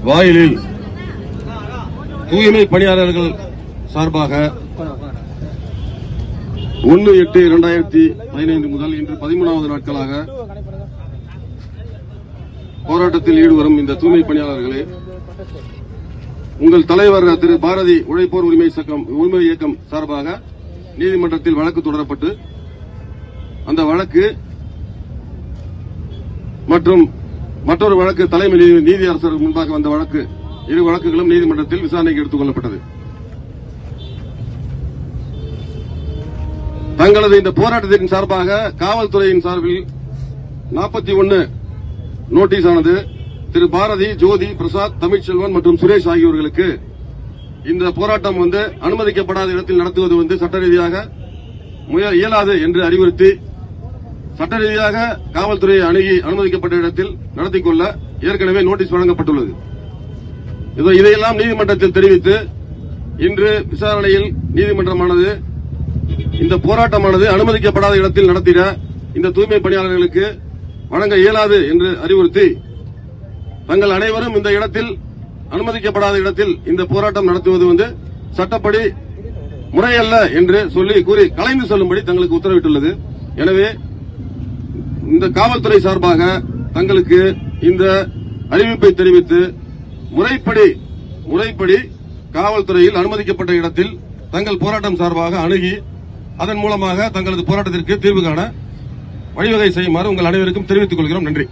வாயிலில் தூய்மை பணியாளர்கள் சார்பாக 1/8/2015 முதல் இன்று 13வது நாட்களாக போராட்டத்தில் ஈடுபடும் இந்த தூய்மை பணியாளர்களே, உங்கள் தலைவர் திரு பாரதி உழைப்போர் உரிமை இயக்கம் சார்பாக நீதிமன்றத்தில் வழக்கு தொடரப்பட்டு அந்த வழக்கு மற்றும் மற்றொரு வழக்கு தலைமை நீதியரசர் முன்பாக வந்த வழக்கு, இரு வழக்குகளும் நீதிமன்றத்தில் விசாரணைக்கு எடுத்துக் கொள்ளப்பட்டது. தங்களது இந்த போராட்டத்தின் சார்பாக காவல்துறையின் சார்பில் 41 நோட்டீஸ் ஆனது திரு பாரதி, ஜோதி, பிரசாத், தமிழ்ச்செல்வன் மற்றும் சுரேஷ் ஆகியோர்களுக்கு இந்த போராட்டம் அனுமதிக்கப்படாத இடத்தில் நடத்துவது சட்ட ரீதியாக இயலாது என்று அறிவுறுத்தி சட்ட ரீதியாக காவல்துறையை அணுகி அனுமதிக்கப்பட்ட இடத்தில் நடத்திக் கொள்ள ஏற்கனவே நோட்டீஸ் வழங்கப்பட்டுள்ளது. இதையெல்லாம் நீதிமன்றத்தில் தெரிவித்து இன்று விசாரணையில் நீதிமன்றமானது இந்த போராட்டமானது அனுமதிக்கப்படாத இடத்தில் நடத்திட இந்த தூய்மை பணியாளர்களுக்கு வழங்க இயலாது என்று அறிவுறுத்தி தங்கள் அனைவரும் இந்த இடத்தில் அனுமதிக்கப்படாத இடத்தில் இந்த போராட்டம் நடத்துவது சட்டப்படி முறையல்ல என்று கூறி கலைந்து செல்லும்படி தங்களுக்கு உத்தரவிட்டுள்ளது. எனவே இந்த காவல்துறை சார்பாக தங்களுக்கு இந்த அறிவிப்பை தெரிவித்து முறைப்படி காவல்துறையில் அனுமதிக்கப்பட்ட இடத்தில் தங்கள் போராட்டம் சார்பாக அணுகி அதன் மூலமாக தங்களது போராட்டத்திற்கு தீர்வு காண வழிவகை செய்யுமாறு உங்கள் அனைவருக்கும் தெரிவித்துக் கொள்கிறோம். நன்றி.